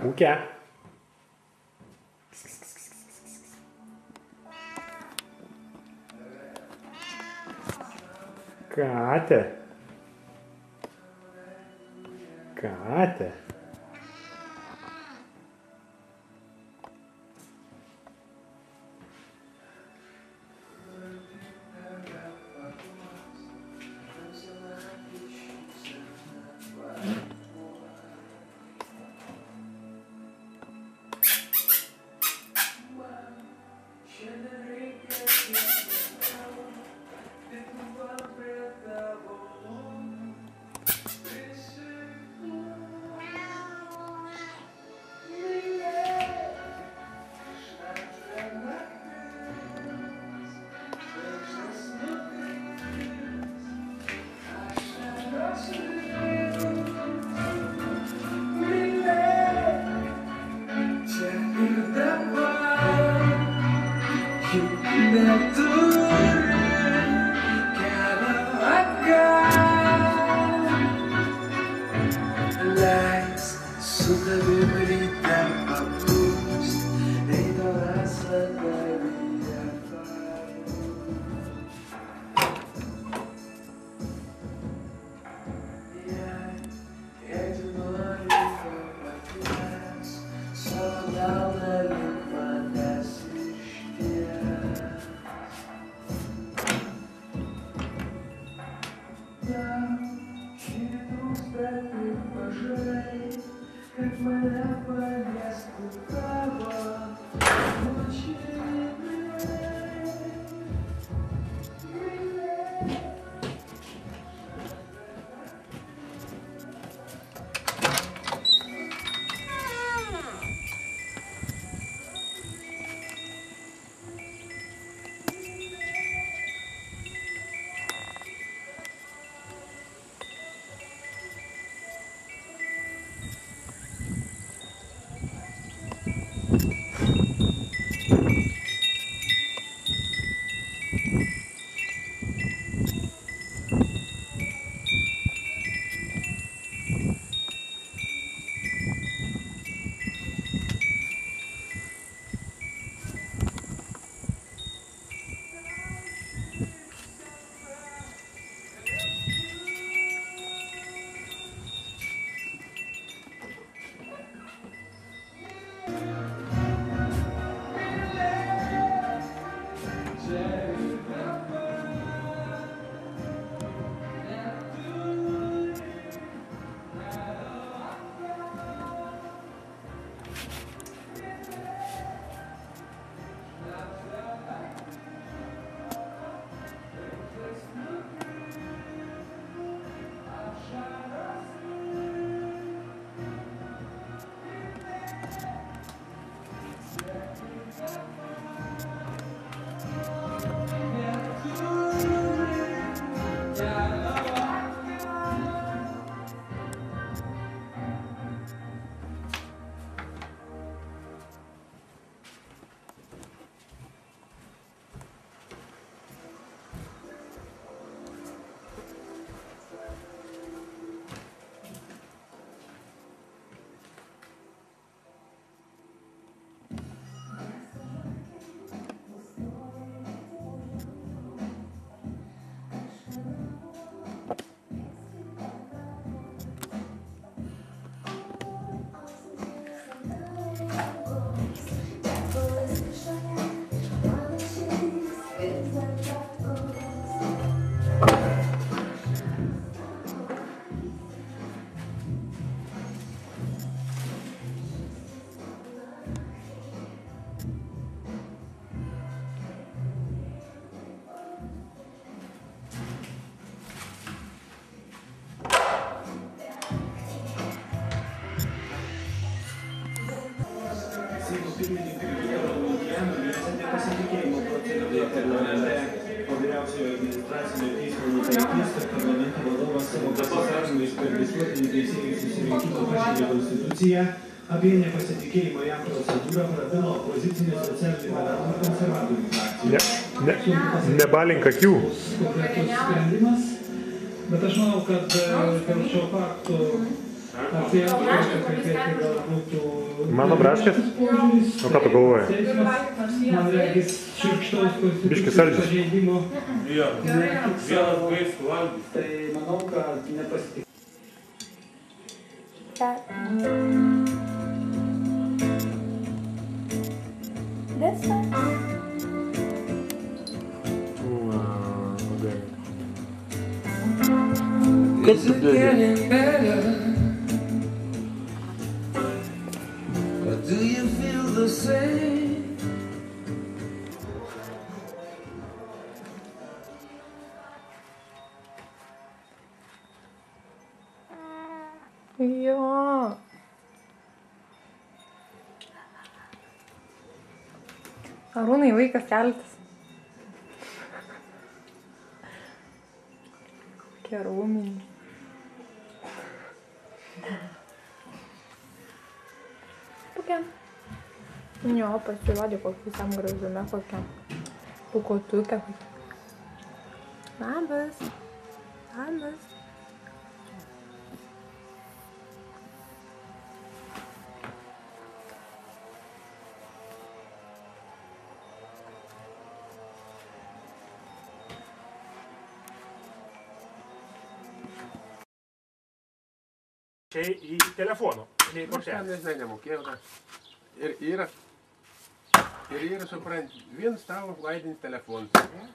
Ūkė. Katė. Katė. Apie nepasitikėjimo jam procedūrą pradėjo opozicinė socialdemokratų konservatorių frakcija. Nebalink akių. Konkretus sprendimas, bet aš manau, kad dėl šio fakto apie apkalbą kalbėti gal būtų Mano braškės? O ką tu galvoji? Man reikės šiurkštaus Biškis saldžius. pažeidimo. Vienas gaisų valgys. Tai manau, kad nepasitik. Kaip tu dėdė? Do you feel the same? Jo. Arūnai, vaikas keltis. Kokie rūminiai. Kokiam? Jo, pasirodė kokiam gražume, kokiam. Pukotuke. Labas. Labas. Čia į telefoną, ne į kortelę. Nežinai, nemokėjau dar. Ir yra, supranti, vienas tavo laidinis telefonas.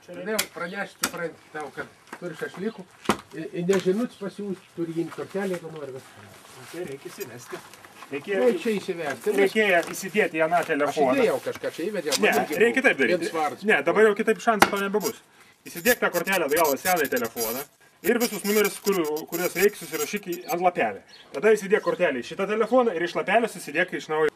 Todėl pranešti, supranti, tau, kad turi šašlykų ir nežinuts pasiūsti, turi jį kortelę, jeigu nori viską. Tai reikia įsivesti. Tai čia įsivesti. Reikėjo įsidėti į aną Aš telefoną. įdėjau kažką čia įvedė. Ne, reikia taip daryti. Ne, dabar jau kitaip šansų to nebebus. Įsidėk tą kortelę atgal į seną telefoną ir visus numerius, kuriuos reikia, susirašyk ant lapelį. Tada įsidėk kortelį į šitą telefoną ir iš lapelio susidėk iš naujo.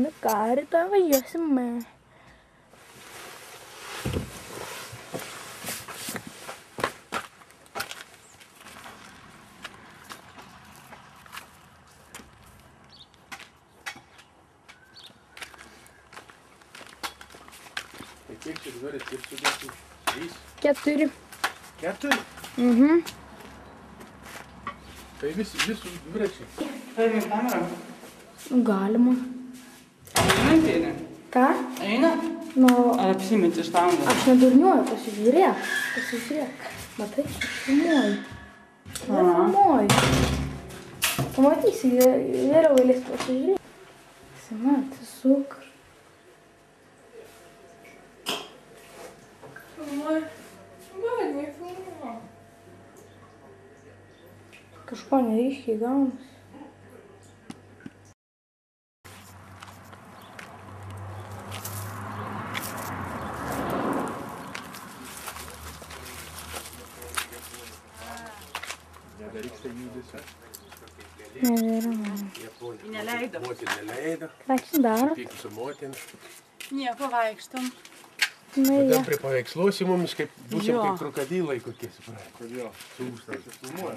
Nu ką, rytoj važiuosime. Tai kiek čia dvarės, kiek sudėti? 3? 4. 4? Mhm. Tai visų dviračiai. Paėmė kamerą. Galima. Eina? Ką? Eina? Nu, Ar apsiminti štangą? aš nedurniuoju, pasižiūrėk. Pasižiūrėk. Matai, filmuoju. Filmuoju. Pamatysi, vėliau galės pasižiūrėti. Simatė, sukar. Filmuoju. Vadinai, filmuoju. Kažko neryškiai gaunasi. Nedaryk tai judesio. Nebėra man. Neleido. Motin neleido. Ką čia daro? Pyk su motin. Nieko vaikštam. Na, Tada ja. prie paveiksluosi mums, kaip būsim Jo. kaip krokodilai kokie, supranti. Kodėl? Sūstas.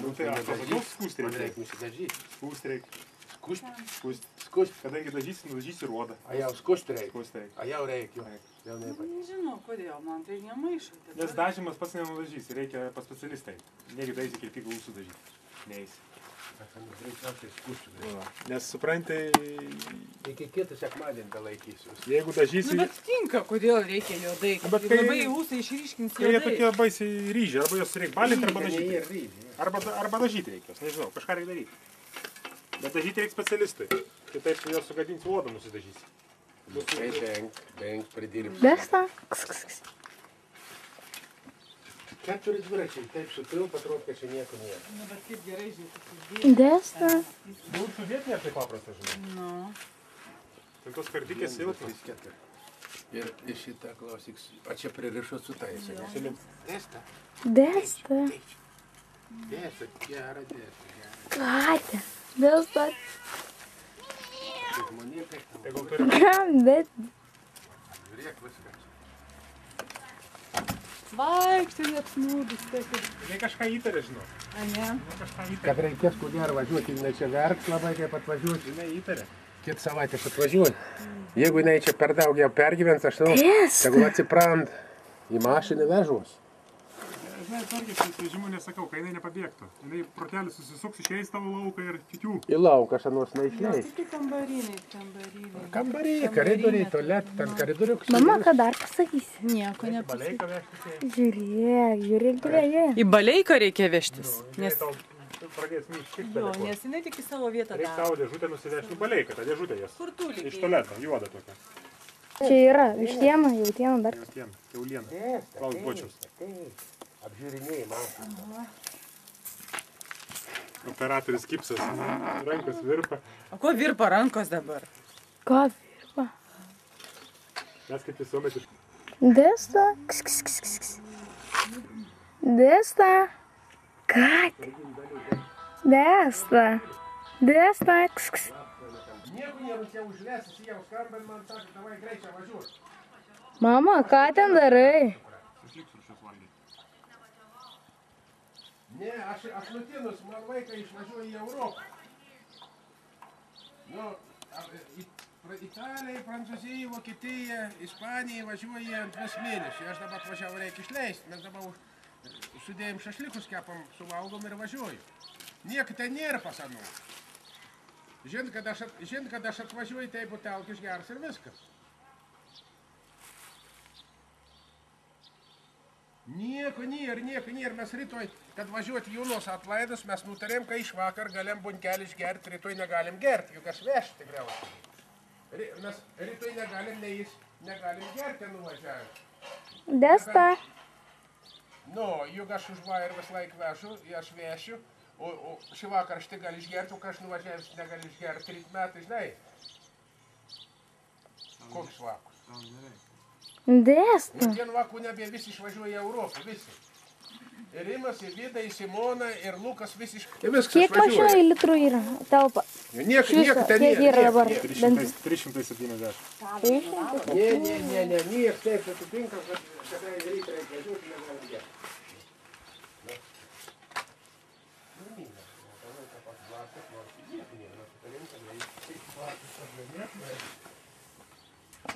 Nu tai aš pasakiau, skūsti Man reikia. reikia nusidažyti. Skūsti reikia. Skust. Skūsti. Skust. Kadangi dažysi, nudažysi ruodą. A jau skust reikia. Skūsti reikia. A jau reikia. Jau neįpat. Nežinau, kodėl man tai nemaišo. Nes dažymas pats nenudažysi, reikia pas specialistai. Negi daisi kirpyklų sudažyti. Neisi. Greičiausiai skust. Nes suprantai, Iki kitą sekmadienį belaikysiuos. jeigu dažysi, Nu, bet tinka, kodėl reikia juodai. Bet kai- Labai ūsai išryškins kai jie juodai. tokie baisiai ryžiai, arba juos reikia balinti, arba dažyti. Jie ryžiai. Arba dažyti reikia juos, nežinau, kažką reikia daryti. Bet dažyti reikia specialistai. Kitaip juos sugadinsi odą nusidažysi. Tai benk pridirbsi. Desta? 4 dviračiai, taip sutilpa, atrodo, kad čia nieko nėra. Nu, bet kaip gerai žiūrėti. Desta? Jau sudėti nėra taip paprasta, žinai. Nu. Tokios kardikės silpnos. 3, 4. Ir šitą klausyk, o čia pririšo su tais. Šilim. Testa. Desta? Dėsiu, gerą dėsiu. Kate, dėsta. Žmonė kaip tau. Tegul turi. Kam, bet. Žiūrėk viskas. Vaikštai apsnūdus, taip ir. Jei kažką įtarė, žinau. A, ne? Kažką įtarė. Kad reikės ko gero važiuoti, jinai čia verks labai, kaip atvažiuoti. Jinai įtarė. Kitą savaitę atvažiuoti. Jeigu jinai čia per daug jau pergyvens, aš žinau, Dėsta. tegul atsiprant, į mašiną vežuos. Žinai, atsargiai, su vežimu nesakau, kai jinai nepabėgtų. Jinai protelis susisuks, išeis tavo lauką ir tikiu. Į lauką aš anos neišleis. Tai kambariniai. Kambarį, koridoriai, tualet, ten koridorių. Mama, ką dar pasakysi? Nieko nepasakysiu. Baleiką vežtis. Žiūrėk, žiūrėk. Į baleiką reikia vežtis. Nes tau pradės myškit Jo, telefonu. nes jinai tik į savo vietą Reiks daro. tavo dėžutę nusivežti baleiką, tą dėžutę jas. Kur tu Iš lygiai? tualeto, juoda tokia. Čia yra vištiena, jautiena dar. Kiauliena. Klaus bočius. Apžiūrinėjai, man. Operatorius kipsas. Rankos virpa. O ko virpa rankos dabar? Ką virpa? Mes kaip visuomet iš... Dėsta. Dėsta. Kate. Dėsta. Dėsta. Nieko nerusė užlesis, jau skambant man sakė, davai greičiau važiuot. Mama, ką ten darai? Ne, aš nutinus, man vaiką išvažiuoju į Europą. Nu, Italijai, Prancūzijai, Vokietijai, Ispanijai važiuoju ant 2 mėnesių. Aš dabar atvažiavau, reikia išleisti. Mes dabar sudėjom šašlikus, kepam, suvalgom ir važiuoju. Nieko ten nėra pasanų. Žinot, kad aš atvažiuoju, tai butelkį išgers ir viskas. Nieko nėra. Mes rytoj, kad važiuoti Jūnos atlaidus, mes nutarėm, kai iš vakar galim bunkelį išgerti, rytoj negalim gerti, juk aš vežti tikriausiai. Mes rytoj negalim gerti nuvažiavę. Dėsta. Nu, juk aš už vairą vis laik vežu, aš vešiu, o šį vakar aš tik gali išgerti, o kai aš nuvažiavęs negali išgerti 3 metai, žinai. Koks vakus? Dėsta. Vien vakų nebe visi išvažiuoja į Europą, visi. Ir Rimas, ir Vida, ir Simona, ir Lukas visi išvažiuoja. Kiek mašinai litrų yra? Telpa. Nieko Kiek ten yra dabar? 370. Ne, niek taip atitinka, kad kada rytą reikia važiuoti, negali gerti.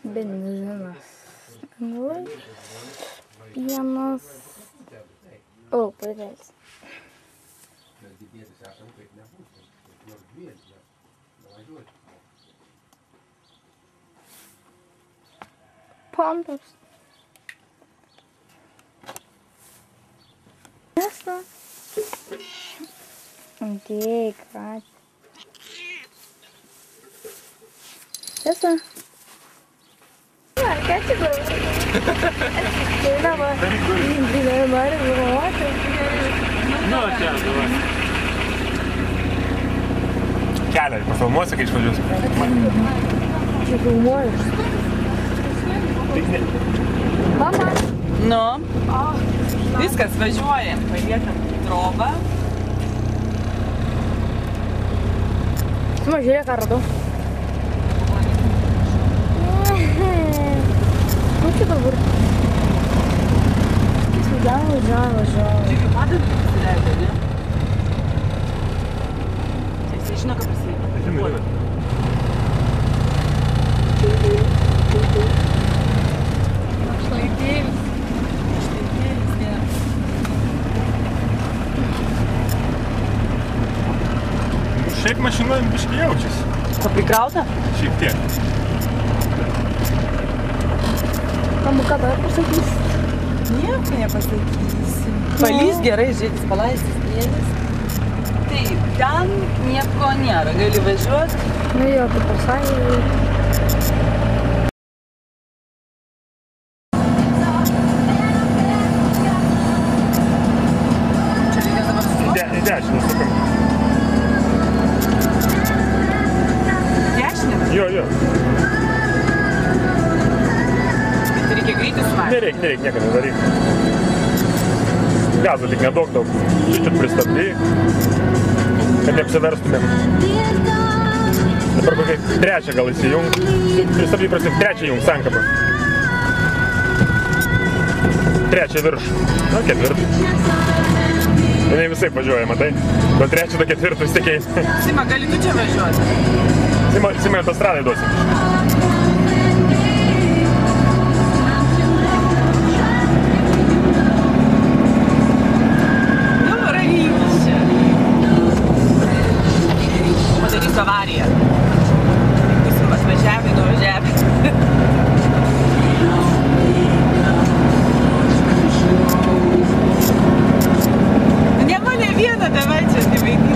Benzinas. Pienas. O, pareiks. Mes didėtis esam kaip nebūsim, nors dvies, nevažiuoti. Pampers. Dėsta. Dėk, Kate. Dėsta. Ką čia galvoji? Tai dabar. Nori galvoti. Nu, čia, dabar. Kelią, pafilmuosi, kai išvažiuosi. Čia filmuoju. Mama. Nu, viskas, važiuojam, paliekam trobą. Sima, žiūrėk, ką radau. Nu, čia dabar. Važiavo. Čia kaip padėt pasileido, ne? Jisai žino, kad pasileido. Šlaitėlis, ne. Šiaip mašina biškai jaučiasi. Ko prikrauta? Šiek tiek. Mama, ką dar pasakys? Nieko nepasakysi. Palys gerai, žiūrėkis, palaistis dėlis. Taip, ten nieko nėra, gali važiuoti. Nu jo, kaip pasakė. Čia reikia dabar sustoti. Į dešinę sukam. Dešinė? Jo. Bet reikia greitį sumažinti. Nereik, nieko nedaryk. gazą, tik nedaug daug. Čiut pristabdai, kad neapsiverstumėm. Dabar kokiai trečią gal įsijung. Pristabdai prasik trečią jung sankapą. Trečią virš. Na, ketvirtą. Jinai visai važiuoja, matai? Nuo trečią do ketvirtų vis tiek eina. Sima, gali tu čia važiuoti? Sima, autostradai duosim. Padarysiu avariją. Būsim atvažiavę, nuvažiavę. Nieko ne vieną, davai čia, nevaidink.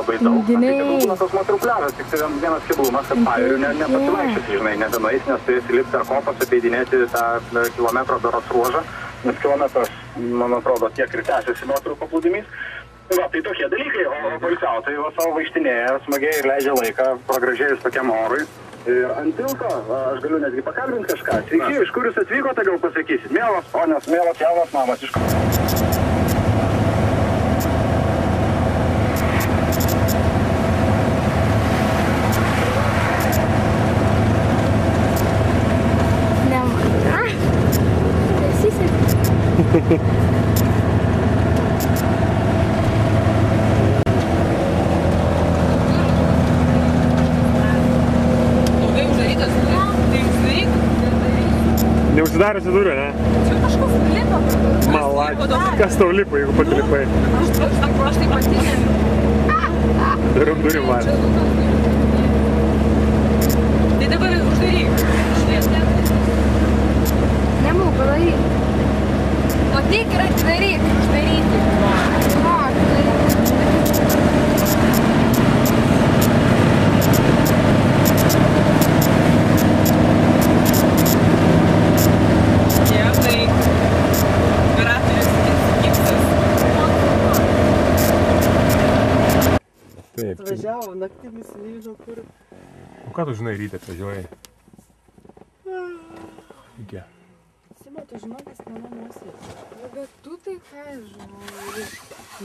labai daug. Būna tos moterų pliažas, tik tai vienas keblumas, kad pajūrių nepasivaikščioti, žinai, nebenueis, nes turėsi lipti ar kopas, apeidinėti tą kilometro berods ruožą, nes kilometras, man atrodo, tiek ir tęsiasi moterų paplūdimys. Va, tai tokie dalykai, o poilsiautojai savo vaikštinėja, smagiai ir leidžia laiką, pragražėjus tokiam orui. Ir ant tilto aš galiu netgi pakalbinti kažką. Sveiki, iš kur jūs atvykote, gal pasakysit? Mielas ponios, mielas jaunas mamas, iš kur? Neužsidariusi durų, ne? Čia kažkas lipa. Maladžiai. Kas tau lipa, jeigu patilipai? Aš taip patilipai. Durim varė. Tai dabar uždaryk. Nemu, padaryk. O tik ir atidaryk. Uždaryti. Taip. Važiavo, naktimis, nežinau kur. O ką tu žinai ryte atvažiuoji? Iki. Sima, tu žinau, kas mano namuose. Bet tu tai ką žinai.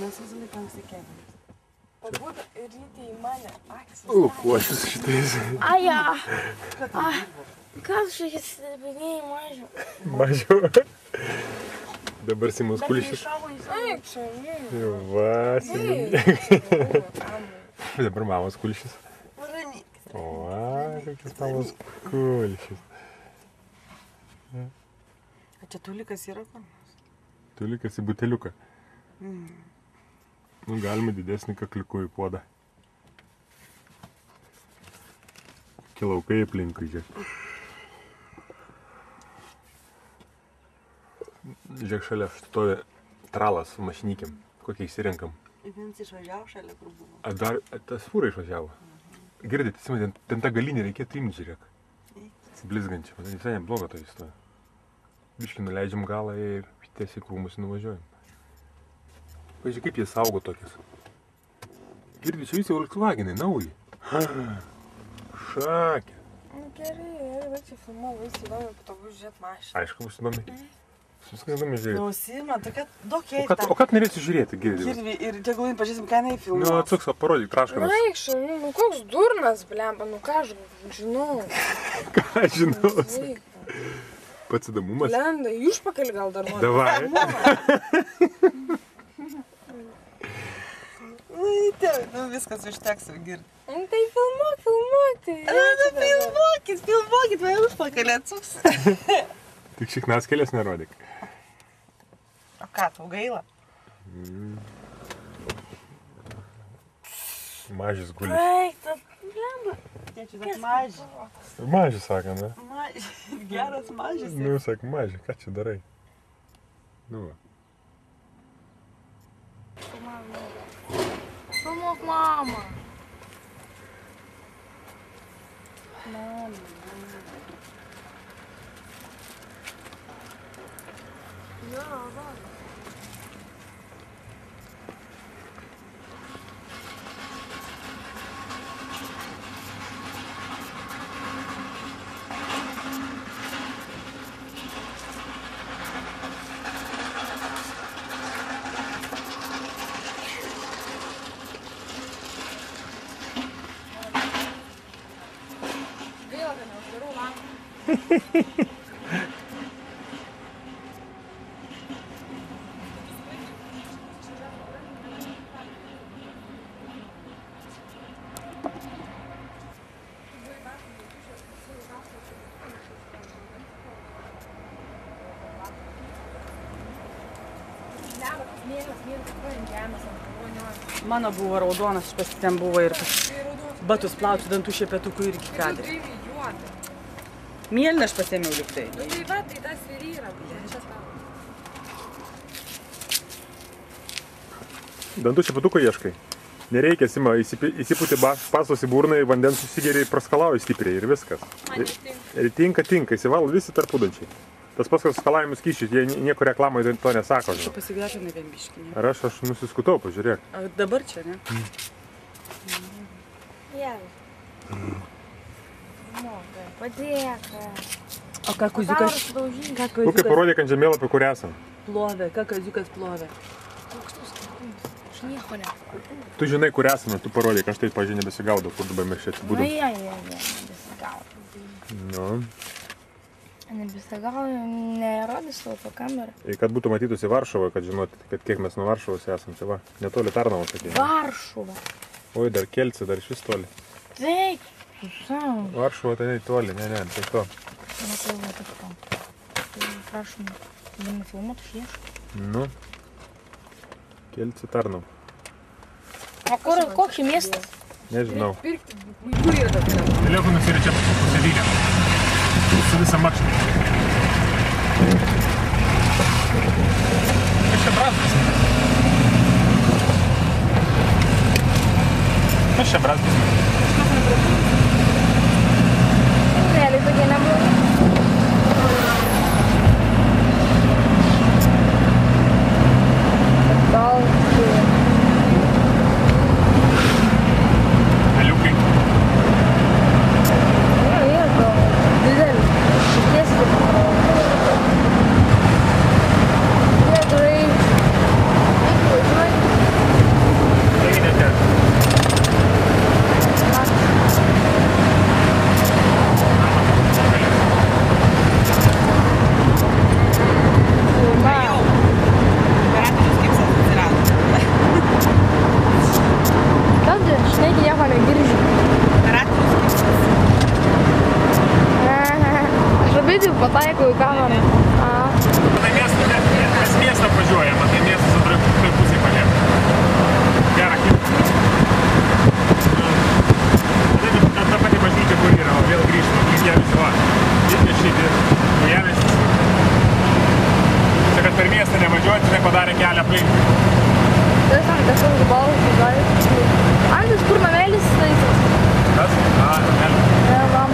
Mes visą laiką anksti keliamės. Pabūt ryte į mane. Lukuošius šitais. Aja. Kas šiais stebiniai mažiau? Mažiau. Dabar Simas kulšis. Taip, čia ne. Va, Simas. Dabar mamos kulšis. O, kokias mamos kulšis. A čia tulikas yra kur? Tulikas į buteliuką. Nu, galima didesnį kakliukų į puodą. Kilaukai aplinkui, žiūrėk. Žiūrėk, šalia stovi tralas su mašinykiam. Kokią įsirenkam. Vienas išvažiavo šalia, kur buvo. A dar tas fūra išvažiavo. Girdite, Simai, ten tą galinį reikėtų imti, žiūrėk. Blizgančią. Man visai nebloga to įstoja. Biškį nuleidžiam galą ir tiesiai krūmus nuvažiuojam. Pažiūrėk, kaip jie saugo tokius. Girdite, čia visi Volkswagenai, nauji. Šakė. Gerai, va čia filmuoju, visi įdomi, patogu žiūrėt mašiną. Aišku, bus įdomi. Viskas įdomi žiūrėti. Klausima, tokia dokėta. O ką norėsi žiūrėti, girdite? Kirvi ir tegul pažiūrėsim, ką jinai filmuoja. Nu, atsuks, parodyk, traškanas. Aikščiau, nu koks durnas, blemba, nu ką aš žinau. Ką žinau? Pats įdomumas. Lenda, į užpakalį gal dar nori. Davai. Nu, viskas užteks jau girdi. Tai filmuok. Filmuokit, vai užpakalį atsuks. Tik šiknaskelės nerodyk. O ką, tau gaila? Mažis gulis. Ai, tas blemba. Tėčiu, sak mažį. Mažis, sako, ne? Mažį. Geras mažis. Nu, sak, mažį, ką čia darai? Nu, va. Filmuok mamą. Mano buvo raudonas, aš pasi ten buvo ir batus plauti dantų šepetukų irgi kadrį. Mėlyną aš pasėmiau liktai. Nu tai va, tai tas ir yra. Dantų šepetuko ieškai. Nereikia, Sima, įsipūti pastos į burną, vandens susigeriai, praskalauji stipriai ir viskas. Ir tinka, įsivalo visi tarpudančiai. Tas pas, kas skalavimus kyščiai, jie nieko reklamai to nesako. Aš pasigręžinai vien biškinį. Ar aš nusiskutau, pažiūrėk. Dabar čia, ne? Jėgai. Padėk. O ką kuziukas? Lukai, parodyk ant žemėlapio, kur esam. Plovė, ką kuziukas plovė? Koks tos kartūnas? Aš nieko ne. Tu žinai, kur esame, tu parodyk, aš tai, pažiūrėjau, nebesigaudau, kur dabar mes čia atsibūdom. Nebesigaudau. Nu. Nebesigaudau, nerodys tavo kamerą. Ir kad būtų matytųsi Varšuva, kad žinoti, kad kiek mes nuo Varšuvos esam, tai va, netoli Tarnavos sakė. Varšuva. Oi, dar Kelcė, dar iš vis toli. Taip, susam. Varšuva tai toli, ne, tai to. Nekalba tik to. Tai prašom, vieną filmuot aš ieškau. Nu, Kelcė, Tarnau. O kokį miestas? Nežinau. Kur yra tas telefonas? Telefonas yra čia pusėvylė. Su visą makštą. Kas čia brazdas? Kas čia brazdas? Realiai tokie neblogi. Sakau, į kamerą. Tai mes miestą važiuojam, tai miestas antroje pusėje palieka. Gerą kitą. Ta pati bažnyčia, kur yra, vėl grįžtama, link ją visi va. Didmešyti, naujamiestis. Čia, kad per miestą nevažiuoti, tai padarė kelią aplink. Tai sakė, kažkas gabalas, tai Andis, kur namelis staisas? Kas? Namelis. Ne, vam.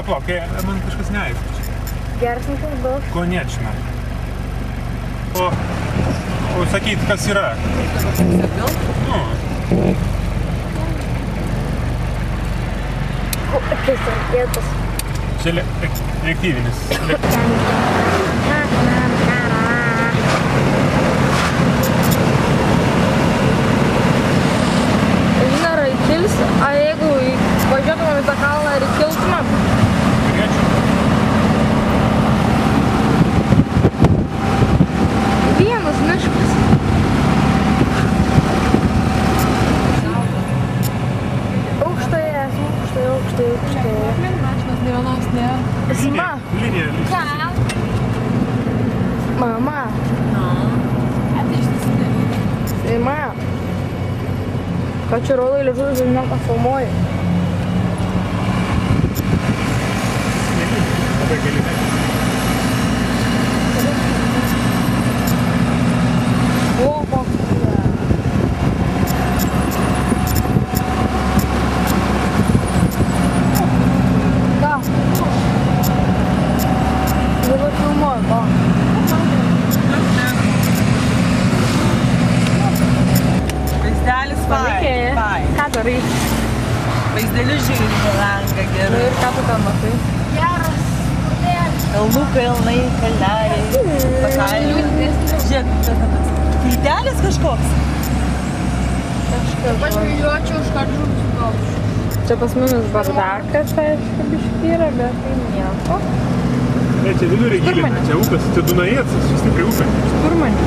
Palauk, man kažkas neaišku. Geras daug. Koniečno. O sakyt, kas yra? Kokios raketos. Čia reaktyvinis. Žinai, ar įkils, a jeigu važiuotumėm į tą kalną, ar įkiltumėm? Vienas miškas. Aukštai. Mašinos ne vienos nėra. Linija. Ką? Mama. Mama. Ką čia rodai liežuvis, žinau, ką filmuoji. Labai galimai. Vaizdeliu žiūrį į langą gerai. Ir ką tu ten matai? Geras. Kalnų kalnai, kalneliai. Žiūrėk, tiltelis kažkoks. Aš važiuočiau už kadrų sugalčiau. Čia pas mumis bardakas, aišku, biškį yra, bet tai nieko. Ne, čia vidurį gilina, čia upės, čia Dunajėcas, čia stipriai upė. Šturmanį.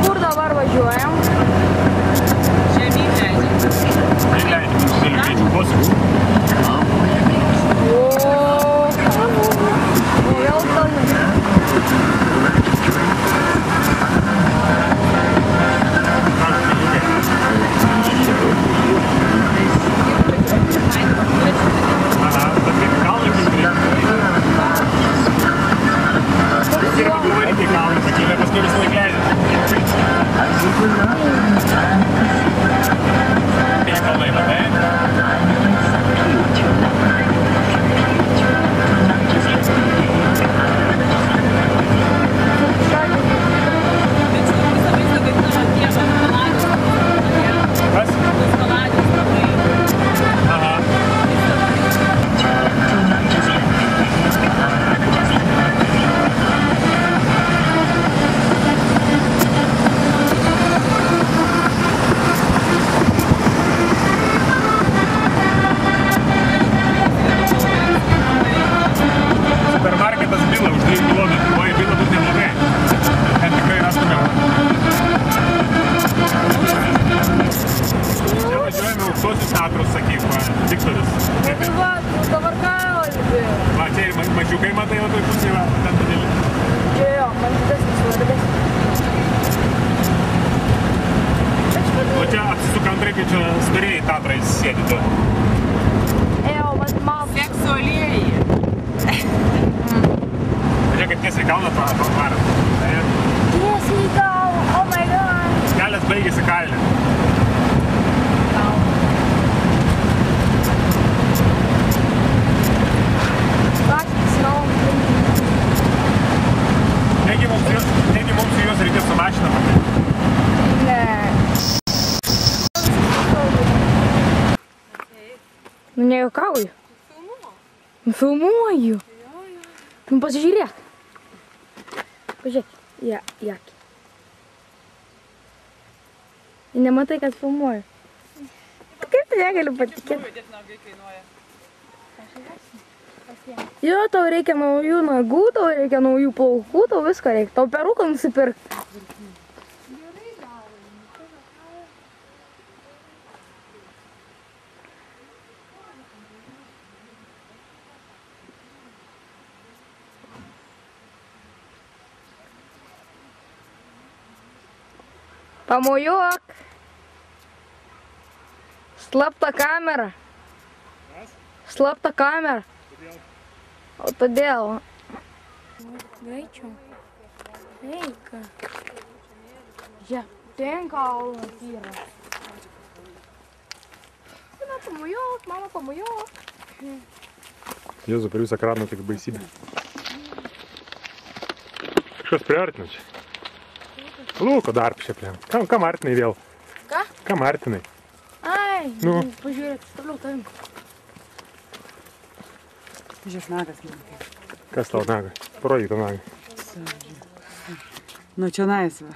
Kur dabar važiuojam? Žemyn leidžiam. diktorius. Tai va, dabar kalbė. Va, čia ir mažiukai matai, o toj pusėje va, ten dideli. Čia jo, man didesnis svarbės. O čia apsisuka antrai, kai čia starėjai Tatrai sėdi tu. O man Seksualieji. Žiūrėk, kaip tiesiai kalną pavarą. tiesiai gal, oh my god. Kelias baigėsi kailį. Negi mums su juos reikės su mašina matyti. Ne. Nu nejuokauju. Filmuoju. Nu pasižiūrėk. Pažiūrėk, jakį. Nematai, kad filmuoju. Kaip tu negali patikėti? Jo, tau reikia naujų nagų, tau reikia naujų plaukų, tau visko reikia. Tau peruką nusipirk. Pamojuok. Slapta kamera. Slapta kamera. O todėl. Greičiau. Eika. Žiūrėk, ten kalnas yra. Mama pamojuok, mama pamojuok. Jėzu, per visą ekraną tik baisybė. Kažkas priartino čia. Lūko dar čia plėm. Kam artinai vėl? Ką? Kam artinai? Ai, Nu. Pažiūrėk, toliau tavim. Žiūrėk, nagas man. Kas tau naga? Parodyk tą nagą. Nu, čia nais va.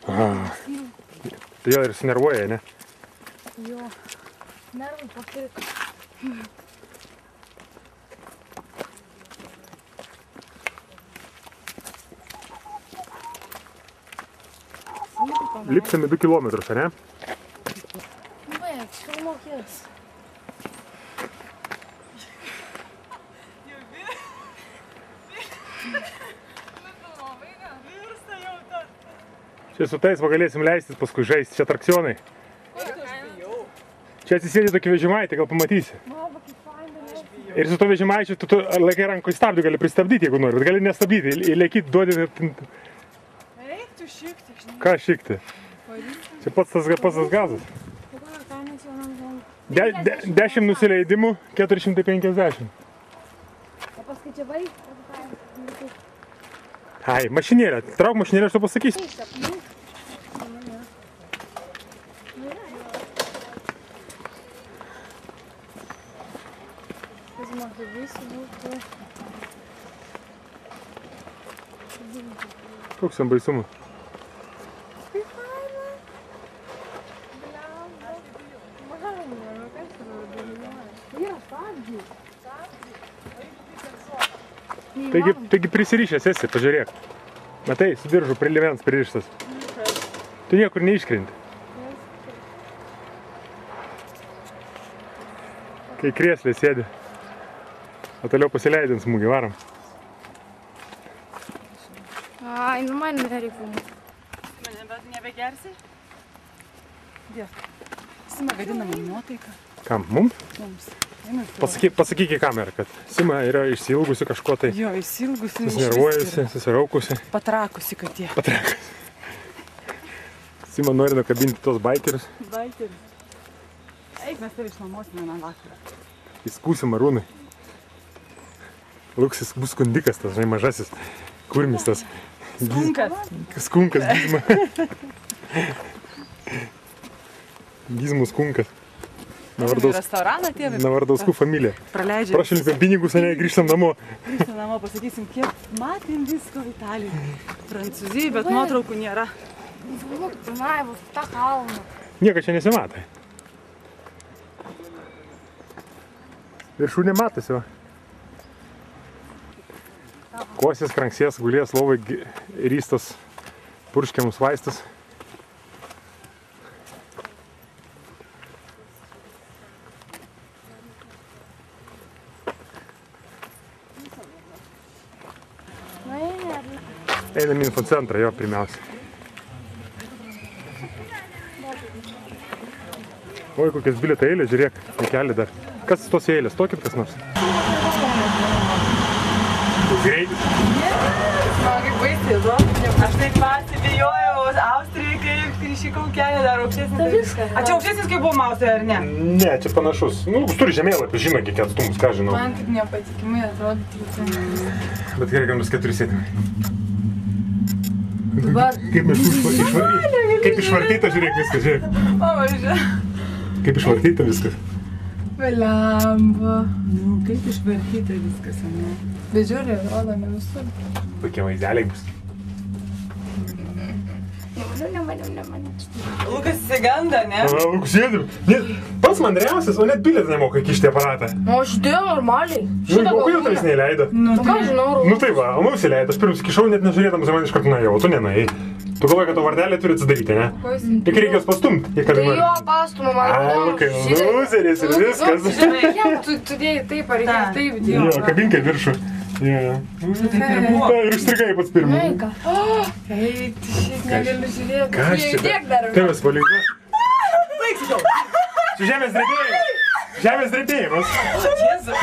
Tai jo ir sunervuoja, ne? Jo. Nervai pakriko. Lipsime 2 kilometrus, ne? Baik, filmuok jas. Čia su tais galėsim leistis paskui žaisti, čia atrakcionai. Čia atsisėdi tokį vežimaitį, gal pamatysi. Ir su to vežimaičiu tu laikai rankoj stabdį gali pristabdyti, jeigu nori, bet gali nestabdyti, įleikyti, duodi. Eiktų šikti, žinai. Ką šikti? Čia pats tas gazas. 10 nusileidimų, 450. O paskaičiavai? Ai, mašinėlė. Trauk mašinėlę, aš to pasakysiu. Koks ten baisumas? Taigi prisirišęs esi, pažiūrėk. Matai, su diržu prie liemens pririštas. Tu niekur neiškrenti. Kai krėslė sėdi. O toliau pasileidint smūgį, varom. Ai, nu man nereikia filmuoti. Bet nebegersi? Dėk. Sima gadina man nuotaiką. Kam? Mums? Mums. Pasakyk į kamerą, kad Sima yra išsiilgusi kažko tai. Jo, išsiilgusi. Susinervuojusi, susiraukusi. Patrakusi katė. Patrakusi. Sima nori nukabinti tos baikerius. Baikeris. Eik, mes tave išnuomosim vieną vakarą. Įskūsim Arūnai. Luksis bus skundikas, tas, žinai, mažasis. Kurmis tas. Skunkas. Skunkas, gizma. Gizmų skunkas. Restoraną tėvai. Navardauskų familija. Praleidžiam. Prašilpėm pinigus, ane, grįžtam namo. Grįžtam namo, pasakysim, kiek matėm visko Italijai. Prancūzijai, bet nuotraukų nėra. Filmuok, tenai, tą kalną. Nieko čia nesimatai. Viršūnė matosi, va. Kosės, kranksės, gulės, lovai, rystos, purškiamus vaistus. Einam į infocentrą, jo, pirmiausia. Oi, kokias bilieto eilės, žiūrėk, nekelį dar. Kas tos eilės, tokit kas nors? Greitis. Man kaip baisiai, aš taip pasibijojau Austrijai, kai šį kaukelį dar aukštesnis. A čia aukštesnis kaip buvom Austrijoje, ar ne? Ne, čia panašus. Nu, turi žemėlapį, žino, kiek atstumus, ką žinau. Man taip nepatikimai atrodo 3 cm. Bet gerai, kad bus 4 sėdimai. Dabar. Kaip išvartyta, žiūrėk viskas, žiūrėk. O, žiūrėk. Kaip išvartyta viskas. Valiamba. Nu, kaip išvartyta viskas, ne? Bet žiūrė, atrodo, ne visur. Kokie vaizdeliai bus. Lukas įsiganda, ne? Lukas sėdim. Pats mandriausias, o net bilietą nemoka kišti aparatą. O aš dėjau normaliai. O kodėl tavęs neįleido? Nu, ką žinau. Nu tai va, o mums įleido. Aš pirmus kišau, net nežiūrėdamas, man iš karto nuėjau, o tu nenuėjai. Tu galvoji, kad to vardelį turi atsidaryti, ne? Tik reikės pastumti, jei kada Tai nori. jo pastumą man. Ai, Lukai, lūzeris ir viskas. Tu dėjai taip, ar reikia taip dėjau. Jo, kabinkai viršų. Jo. Taip ir buvo. Ir užstrigai pats pirmą. Meika. Ei, tu šis negaliu žiūrėti. Ką aš čia? Tiek dar. Tavęs palinka. Baigsiu jau. Čia žemės drebėjimas. Žemės drebėjimas.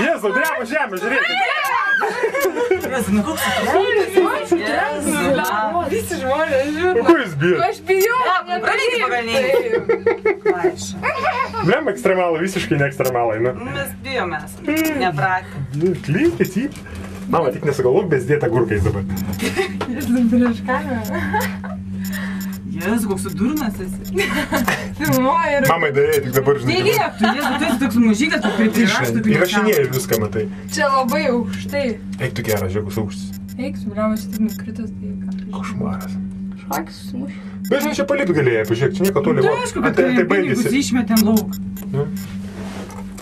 Jėzau, dreba žemė, žiūrėkit. Jėzu, nu koks Jėzu. Visi žmonės žiūri. O kur jis bijo? Aš bijau. Pravyk pagalniai. Vaiša. Blem ekstremalai, visiškai ne ekstremalai, nu. Mes bijomės. Nepratę. Klykit jį. Mama, tik nesugalvok bezdėtą gurkais dabar. Jėzu, prieš kamerą. Jėzu, koks durnas esi. Filmuoja ir... Mamai darėjai tik dabar, žinai. Neliep, tu Jėzu, tu esi toks mužikas, tu priraštų. Įrašinėjai viską, matai. Čia labai aukštai. Eik tu geras, žiūrėkus aukštis. Eik, subravo, šitai nukritas, tai ką. Košmaras. Šakis susimušė. Bet žinai, čia palit galėjai, pažiūrėk, čia nieko toli. Tai aišku, kad pinigus išmetėm lauk.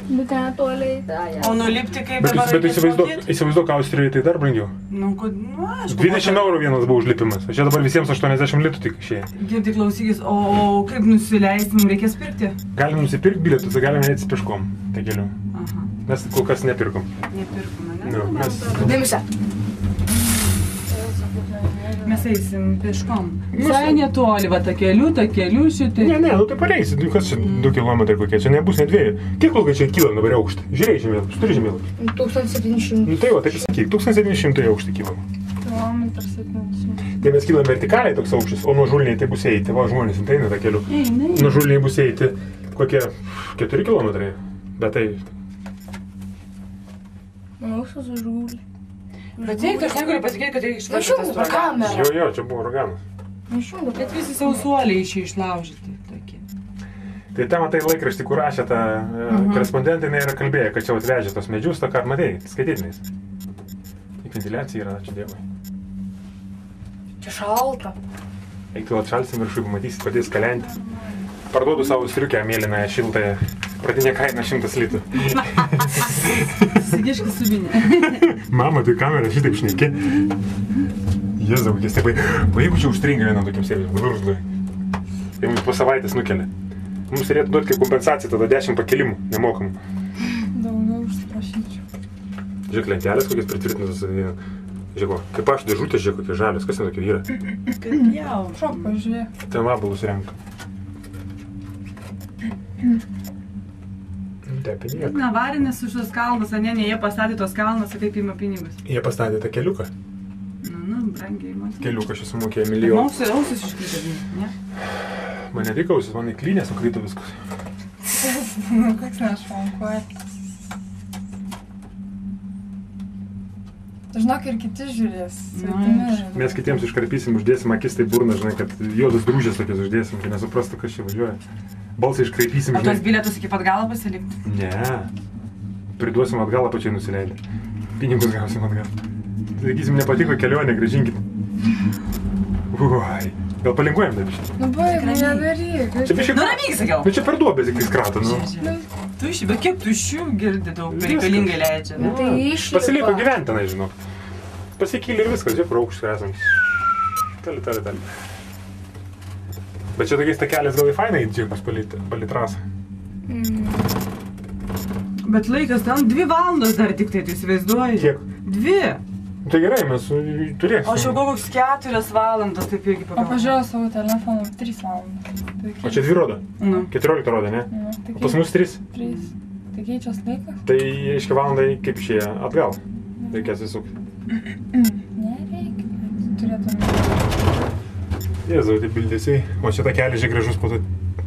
Bet ten toliai, tai. O nulipti kaip Bet įsivaizduok, Austrijoje tai dar brangiau. Nu, aišku. 20 eurų vienas buvo užlipimas, o čia dabar visiems 80 litų tik išėjo. Girdi, klausykis, o kaip nusileisti, mums reikės pirkti? Galim nusipirkti bilietus, tai galime eiti pieškom, tai keliu. Aha. Mes kol kas nepirkom. Nepirkome, ne? Nu, mes... Dėmesio. Mes eisim pieškom. Visai netoli, va, ta keliu šitai. Ne, nu tai pareisi, kas čia 2 kilometrai kokie, čia nebus net 2. Kiek ilgai čia kylam dabar aukštį? Žiūrėjai žemėlapį, turi žemėlapį. 1700. Nu tai va, taip sakyk, 1700 aukštį kylam. Kilometras 700. Tai mes kylam vertikaliai toks aukštis, o nuo žuliniai tai bus eiti, va, žmonės eina tą keliu. Nuo žuliniai bus eiti kokie 4 kilometrai, bet tai... Mūsų žūlį. Bet jeigu aš negaliu pasakyti, kad reikia Išjungi tą kamerą. Jo, čia buvo uraganas. Išjungi. Bet visi sausuoliai išlaužyti tokie. Tai ten matai laikraštį, kur rašė tą korespondentai, jinai yra kalbėję, kad čia atvežė tos medžius, tą ką matei, skaitytinais. Tik ventiliacija yra, ačiū Dievui. Čia šalta. Eik tu atšalsim viršui, pamatysit, padės kalenti. Parduodu savo striukę mėlynąją šiltąją, pradinė kaina 100 litų. Sigiškai subinė. Mama, tai kamera šitaip šneki. Jėzau, kokie stebai. O jeigu čia užstringa vieną tokiam sėdžiam, vadurždai. Tai mums po savaitės nukelia. Mums turėtų duoti kaip kompensaciją tada 10 pakelimų, nemokamų. Daugiau užsiprašyčiau. Žiūrėk, lentelės kokias pritvirtinusios. Žiūrėk, kaip aš dėžutės, žiūrėk, kokie žalios. Kas ten tokie yra? Kaip jau. Šok, pažiūrėk. Ten vabalus renka. Tepinėk. Na, varinės už tos kalnas, ne, jie pastatė tos kalnas, kaip ima pinigus. Jie pastatė tą keliuką. Nu, brangiai mums. Keliuką šis sumokėjo milijoną. Ausis iškrito, ne? Man ne tik ausis, man į klynę sukrito viskas. Nu, koks nešvankuoja. Žinok, ir kiti žiūrės. Mes kitiems iškarpysim, uždėsim akis, tai burna, žinai, kad juodas drūžės tokias uždėsim, kai nesuprastų, kas čia važiuoja. Balsą iškraipysim, žinai. O žinai. tos bilietus iki pat galo pasilikti? Ne. Priduosim atgal, pačiai nusileidę. Pinigus gausim atgal. Sakysim, nepatiko kelionė, grąžinkit. Uai. Gal palinkuojam dar biškai? Nu, baig, nedaryk. Čia biškai... Nu, ramyk, sakiau. Nu, čia per duobės tik skrato, nu. Tuščių, bet kiek tuščių girdi daug, reikalingai leidžia. Nu, tai išlipa. Pasiliko gyventi tenai, žinok. Pasikėlė ir viskas, žiūrėk, kur aukščiai esam. Tali. Bet čia tokiais takeliais gal į fainai džipas palit trasą. Bet laikas ten 2 valandos dar tik tai, tu įsivaizduoji? Kiek? 2. Tai gerai, mes turėsim. Aš jau kokius 4 valandas taip irgi O pagalvoju. pažiūrėjau savo telefoną 3 valandas. O čia 2 rodo? Nu. 14 rodo, ne? Tai O pas mus 3. 3. Tai keičias laikas? Tai, aiškiai, valandai kaip išėję atgal. Reikės įsukti. Nereikia. Turėtume. Jėzau, tai bildesiai. O čia ta kelias žiūrėk gražus po to.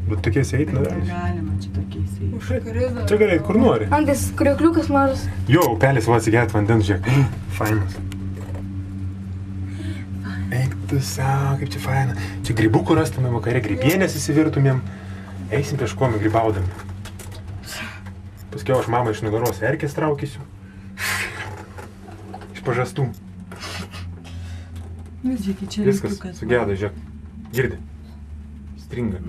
Bet tokiais eit, nedalis. Galima čia tokiais eiti. Čia gali eit kur nori. Antas kriokliukas mažas. Jo, upelis va atsigert vandens, žiūrėk. Fainas. Eik tu savo, kaip čia faina. Čia grybukų rastumėm vakare, grybienės įsivirtumėm. Eisim pieškomi grybaudami. Paskiau aš mamą iš nugaros erkės traukysiu. Iš pažastų. Žiūrėk, čia Viskas, sugeda, žiūrėk. Girdi. Stringa.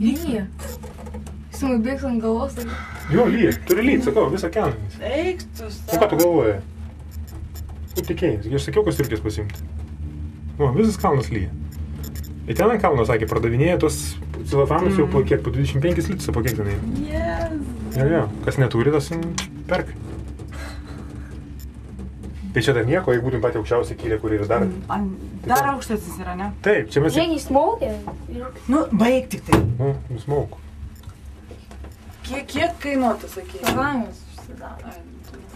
Lyja. Jis nubėgs ant galvos. Jo, lyja. Turi lyt, sakau, visą kelną. Eik tu O ką tu galvoji? Kaip tikėjai? Aš sakiau, kas striukės pasimti. O, visas kalnas lyja. Ir ten ant kalno, sakė, pardavinėja tos celofanus jau po kiek, po 25 litrus, po kiek tenai. Yes. Jo, kas neturi, tas perk. Tai čia dar nieko, jeigu būtum patį aukščiausią kylę, kur yra dar... Dar aukštesnis yra, ne? Taip, čia mes... Žiūrėk, jis smaugia. Nu, baig tik tai. Nu, nusmauk. Kiek kainuotų, sakei? Langas užsidaro.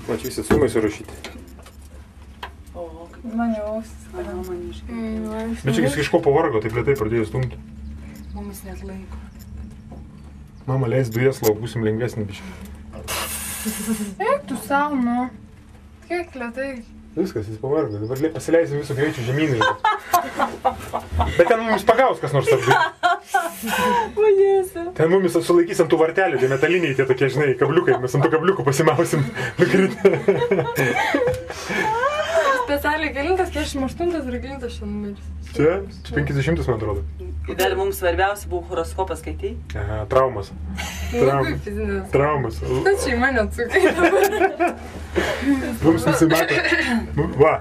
Va, čia visi sumai surašyti. O, kaip Man jau ausis. man iškai. Bet čia jis kažko pavargo, taip lėtai pradėjo stumti. Mumis net laiko. Mama, leis dujas lauk, būsim lengvesnį biškį. Eik tu savo, nu. Kiek lėtai. Viskas, jis pavargo, dabar pasileisim visų greičių žemynai. Bet ten mums pagaus kas nors apgai. Vadėsi. Ten mumis sulaikys ant tų vartelių, tie metaliniai, tie tokie, žinai, kabliukai, mes ant tų kabliukų pasimausim. Nukritę. Specialiai kelintas, 48 ir kelintas šiandien numeris. Čia 50, man atrodo. Dar mums svarbiausia buvo horoskopas skaitei. Aha, traumas. Labai fizinis. Traumas. Tu šeima neatsukai dabar. Mums nusimatė. Va,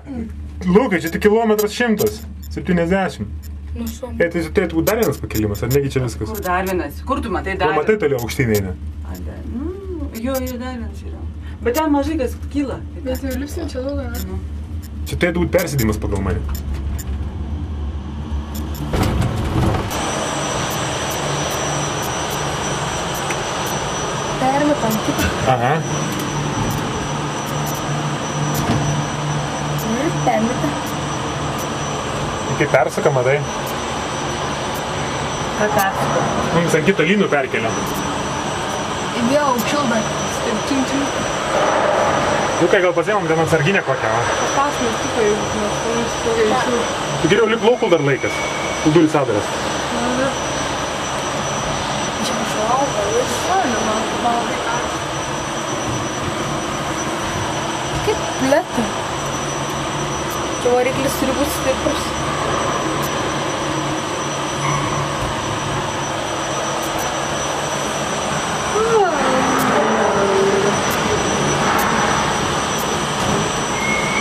Lukai, čia tik kilometras 100. 70. Nu, šom. Tai turėtų būti dar vienas pakilimas, ar negi čia viskas? Kur dar vienas? Kur tu matai dar? O matai toliau aukštyn eina. Jo, ir dar vienas yra. Bet ten mažai kas kyla. Bet jau lipsim čia daug, ne? Čia turėtų būti persėdimas pagal mane. Permetam kitą. Aha. Permetam. Kaip persaka, matai? Ką persako? Mums ant kito lynų perkeliam. Vėl aukščiau, bet ir čim. Lukai, gal pasiemam ten atsarginę kokią, va? Pas mes tik jau mes kokią iš jų. Tu geriau lip laukul dar laikas. Kultūris adaras. Čia šalta, vis. Kaip plėta. Čia variklis turi būti stiprus.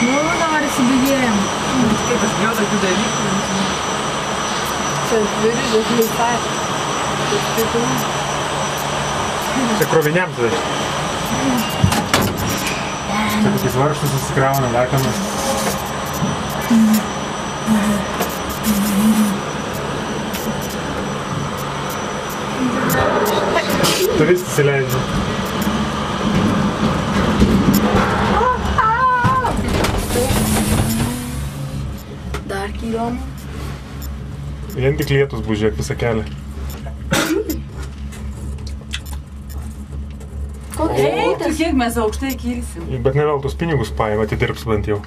Nu, dabar įsibėgėjom. Kaip aš bijau tokių dalykų. Čia viržės visai. Čia kroviniams vežti. Čia kokiais varžtus susikrauna, lakamas. Turistai įsileidžia. Dar kylom. Vien tik lietus bus, žiūrėk, visą kelią. Ei, tu kiek mes aukštai kilsim. Bet ne vėl tus pinigus paėm, atidirbs bent jau.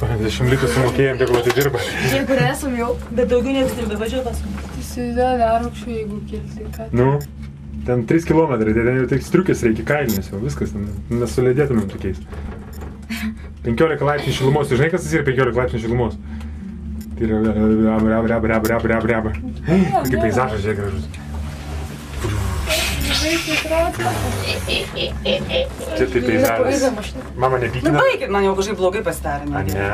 80 litų sumokėjom, tegul atidirba. Čia kur esam jau. Bet daugiau niekas ir bevažiuoja paskui. Įsivaizduoja dar aukščiau, jeigu kilti, kad... Nu, ten 3 kilometrai, tai ten jau tik striukės reikia kailinės jau, viskas, nesulėdėtumėm tokiais. 15 laipsnių šilumos, žinai, kas tas yra 15 laipsnių šilumos? Tai yra reba. Kokį peizažą žiūrėk gražus. Čia taip eizelis. Mama nepykina. Nu baikit, man jau kažkaip blogai pasidarė. Ne.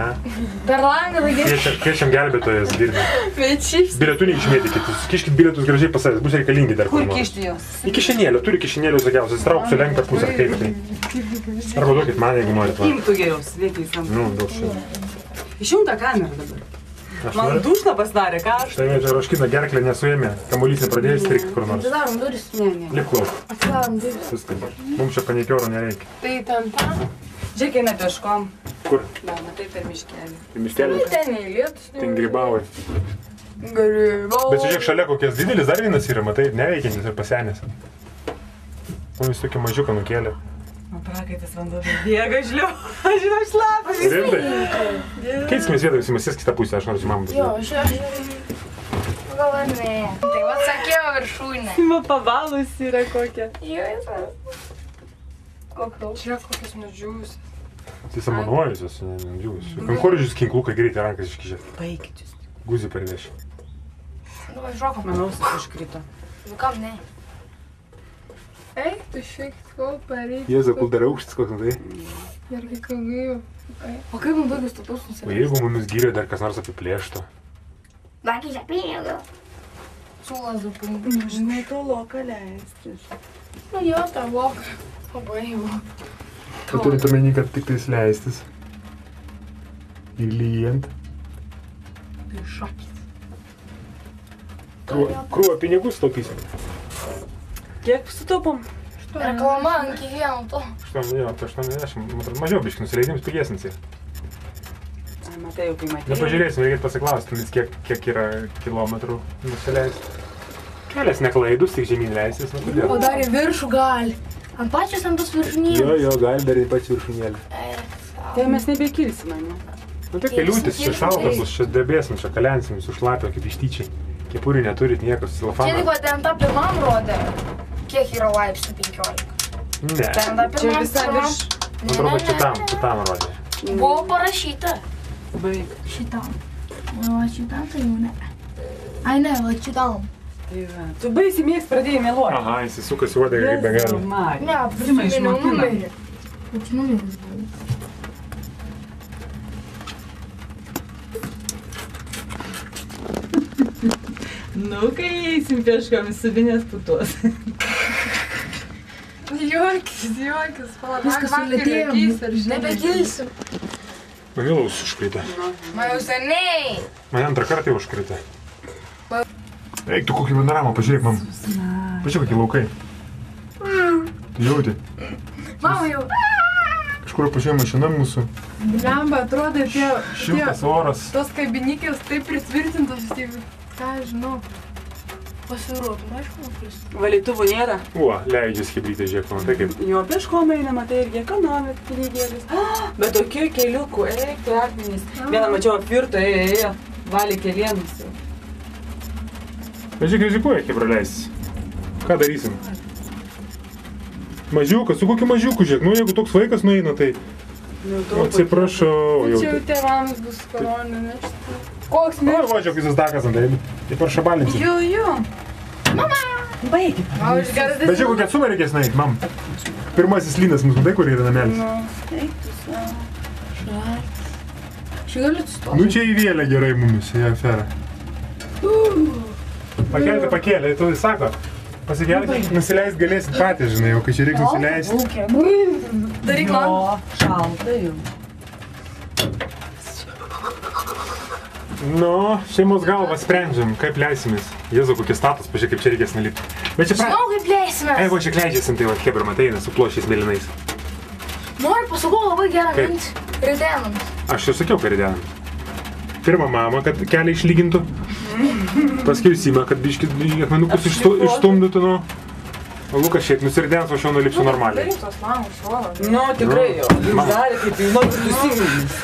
Per langą laimėti. Kviečiam gelbėtojas dirbi. Bet šiaip. Bilietų neišmėtykit. Kiškit bilietus gražiai pasakyti. Bus reikalingi dar. Kur kišti jos? Į kišenėlę. Turi kišenėlių visokiausių. Įstrauk lenk per pusę. Kaip tai. Arba duokit man, jeigu norit. Imtų geriau, sveikai sam. Nu, daug šiandien. Išjungta kamera dabar. Man dušna pasidarė, ką aš? Štai čia Roškino gerklę nesuėmė. Kamuolys nepradėjo strikti kur nors. Atidarom duris. Ne. Lip klaus. Atidarom duris. Viskas. Mums čia panikioro nereikia. Tai ten tam. Žiūrėk, eina peškom. Kur? Na, matai per miškelį. Tai miškelį? Ten neįlietus. Ten grybauja. Grybauja. Bet žiūrėk, šalia kokias didelis dar vienas yra, matai, neveikiantis ir pasenęs. Man vis tokį mažiuką nukėlė. Man prakaitas vanduo bėga, žliau. Aš žinau, šlapas. Rimtai? Keitsimės vietą, visi masės kitą pusę, aš noriu su mamą. Jo, aš. Gal ne. Tai va sakiau viršūnę. Sima pavalus yra kokia. Jo, jis. Kokios? Čia kokios nudžiūs. Tai samonuojusios, nedžiūs. Kankoržius kinklukai greitai rankas iškišė. Baikit jūs. Guzį parveši. Nu, važiuokom. Manau, užkrito. Nu, kam ne? Ei, tu šiek tiek pareikia. Jėza, kul dar aukštis koks, tai? Irgi kalbėjau. O kaip man baigus tapus O nusipirkti? jeigu mumis gyrė dar kas nors apiplėštų? Dar kai žepinėga. Sulas du pinigų. Žinai, to loką leisti. Nu jo, tą voką. Labai jau. Tu turit omeny, kad tik tais leistis. Ir lyjant. Tai šakis. Krūvą pinigus taupysim. Kiek sutaupom? Reklama ant kiekvieno to. 80, mažiau biškai nusileidims pigesnis. Matai, jau kai matėjai. Nepažiūrėsim, reikia pasiklausti, kiek yra kilometrų nusileisti. Kelias neklaidus, tik žemyn leistis. O dar į viršų gali. Ant pačios ant tos viršūnėlės. Jo, gali dar į pačią viršūnėlę. Tai mes nebekilsime, ne? Nu tai liūtis, čia šalta bus, čia debėsim, čia kalensim, su šlapio kaip ištyčiai. Kepurių neturit, niekas su Čia silafanu. tik ten tą pirmam rodė. Kiek yra laipsnių 15? Ne, Ten tą Čia pirmam visai pirmam. virš. man atrodo, šitam rodė. Buvo parašyta. Baig. Šitam. O šitam tai jau ne. Ai ne, va šitam. Tai va. Tu baisiai mėgs pradėjai meluoti. Aha, jis sukasi uodegą kaip be galo. Ne, prisiminiau numerį. Koks numeris buvo? Nu, kai eisim peškom subinės putos. Juokis. Viskas sulėtėjo. Nebekilsim. Man vėlaus užkrita. Man jau seniai. Man antrą kartą jau užkrita. Eik tu kokį panoramą, pažiūrėk, mam. Pažiūrėk, kokie laukai. Jauti. Mama jau. Kažkur pažiūrėjau mašina mūsų. Blemba, atrodo, Šiltas oras. tos kabinikės taip pritvirtintos, taip, ką žinau. Pasirodo, aišku, nukris. Valytuvų nėra. Leidžiasi hebrytė, žiūrėk, matai kaip. Jo, peškom eina, matai, irgi ekonomik pinigėlis. Bet tokių keliukų, eik, tai akmenys. Vieną mačiau apvirto, ėjo, valė kelienus. Pažiūrėk, rizikuoja hebra leistis. Ką darysim? Mažiukas, su kokiu mažiuku, žiūrėk, nu jeigu toks vaikas nueina, tai... Atsiprašau, Čia jau tėvams bus koronė nešti. Koks O, važiuok visas dakas ant tai, tai paršabalinsim. Jo. Mama! Baigi. Bet žiūrėk, kokią atsumą reikės nueiti, mam. Pirmasis lynas mūsų, tai kur yra namelis. Eik tu savo. Čia galiu atsistoti. Nu čia įvėlė gerai mumis, į aferą. Pakėlė, tu sako. Pasikelti, nusileist galėsit patys, žinai, o kai čia reikia nusileist. Daryk man. O, šalta jau. Nu, šeimos galvą sprendžiam, kaip leisimės. Jėzau, kokie status, pažiūrėk, kaip čia reikės nulipti. Bet čia Žinau, kaip leisimės. Ei, va, čia kleidžiasi, tai va, hebra, mateina, su plošiais mėlynais. Noriu pasakau labai gerą Kaip? mintį. Ridenams. Aš jau sakiau, kad ridenam. Pirmą mamą, kad kelią išlygintų. Paskui Simą, kad biškis akmenukus išstumdytų, nu. O Lukas šiaip nusiridens, o aš jau nulipsiu normaliai. Daryk tos mamos šuolą. Nu, tikrai jau. Jūs darė kaip jau nori susimintis.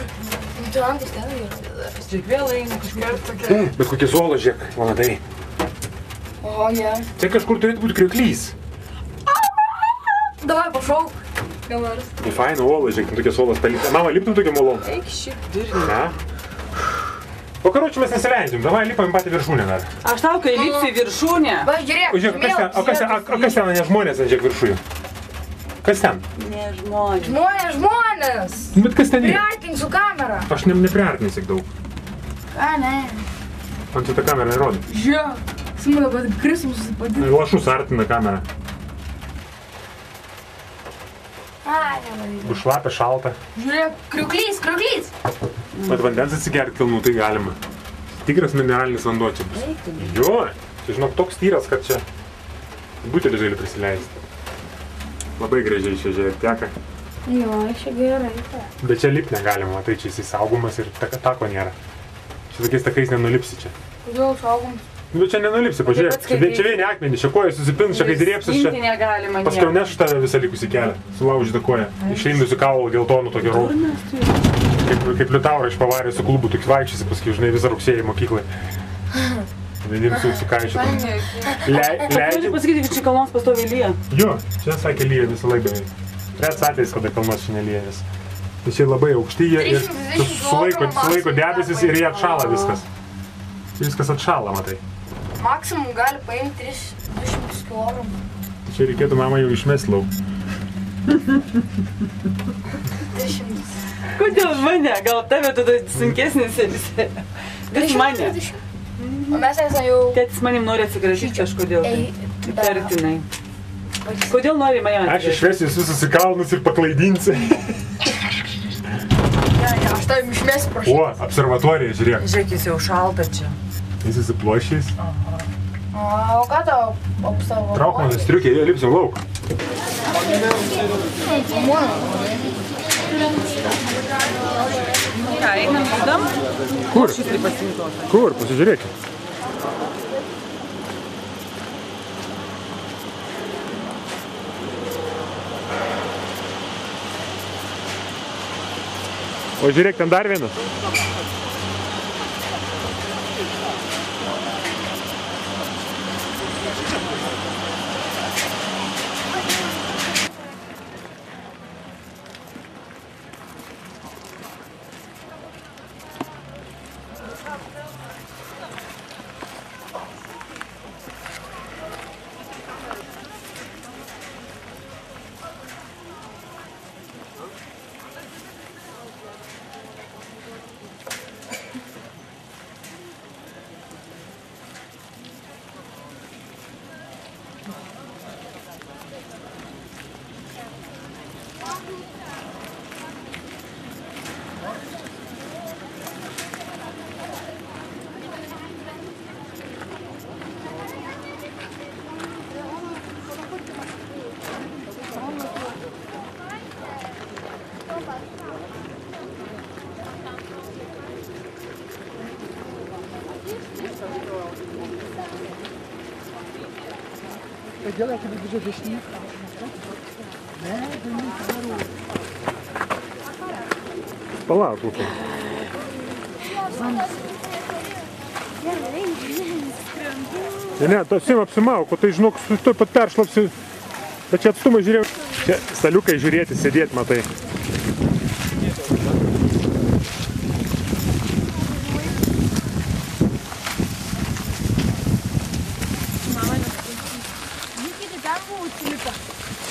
Tu antis ten yra. Žiūrėk, vėl eina kažkaip tokia. Bet kokie suolo, žiūrėk, vanadai. O, jie. Tai kažkur turėtų būti krioklys. Davai, pašauk. Ką nors. Tai faina uola, žiūrėk, tokie suolas palikta. Mama, liptum tokiam uolom? Eik šį. Na? O karočiui mes nesileidžiam, davai lipam patį viršūnę dar. Aš tau, kai lipsiu į viršūnę. Va, žiūrėk, O kas ten, ne žmonės ant žiek viršųjų? Kas ten? Ne žmonės. Žmonės! Bet kas ten yra? Priartink su kamera. Aš nepriartinu tiek daug. Ką, ne? Man čia ta kamera nerodo. Žiūrėk, Simu dabar krismus susipadė. Lašus artina kamera. Ai, nemanau. Bus šlapia, šalta. Žiūrėk, kriuklys. Bet vandens atsigerti kilnų tai galima. Tikras mineralinis vanduo čia bus. Jo, čia žinok toks tyras, kad čia butelį gali prisileisti. Labai gražiai šviežiai ir teka. Jo, čia gerai. Bet čia lipt negalima, tai čia jisai saugomas ir tako nėra. Čia tokiais takais nenulipsi čia. Kodėl saugomas? Nu čia nenulipsi, pažiūrėk. Čia vieni akmenį, čia koja susipins, čia kai drėpsis čia. Paskiau neš tą visą likusį kelią, sulaužytą koją. Išlindusi kaulų geltonų tokio raudų. Kaip Liutaurą iš Pavarė su klubu, toks vaikščiasi paskui, žinai, visą rugsėjį mokyklai. Vienim su kaišytom. Leidžiu pasakyti, kad čia kalnos pastoviai lyja. Jo, čia sakė lyja visą laiką. Rets atvejais, kada kalnos čia nelyja, nes čia labai aukšti jie ir sulaiko debesis ir jie atšala viskas. Viskas atšala, matai. Maksimum gali paimti 200 kg. Čia reikėtų mamą jau išmest lauk. 200. Kodėl mane? Gal tave tada sunkesnis esi? Bet mane. O mes esame jau... Tėtis manim nori atsigražyti kažkodėl. Įtartinai. Kodėl nori mane atsigražyti? Aš išvesiu jūs visus į kalnus ir paklaidinsi. Aš tavim išmesiu, prašau. O, observatorija, žiūrėk. Žiūrėk, jis jau šalta čia. Jis įsiplošiais. O ką tau observatorija? Trauk mano striukė, jie lipsim lauk. Ką, einam judam? Kur? Kur? Pasižiūrėkit. O žiūrėk, ten dar vienas. Palauk, Luka. Ne, to sim apsimauk, o tai žinok, tuoj pat peršlapsi. Bet čia atstumą žiūrėjau. Čia staliukai žiūrėti, sėdėti, matai.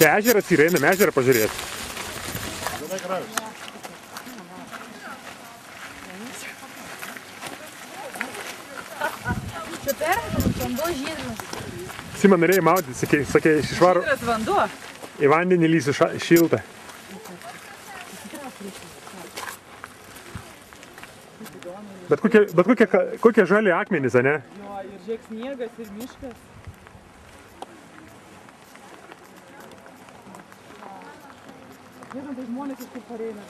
Čia ežeras yra, einam ežerą pažiūrėti. Čia perėtas, vanduo žydras. Sima norėjai maudyti, sakė, išvaro. Žydras vanduo? Į vandenį lysi šiltą. Bet kokie žali akmenys, ane? Jo, ir žiūrėk sniegas ir miškas. Žiūrėk, tai žmonės iš kur pareina.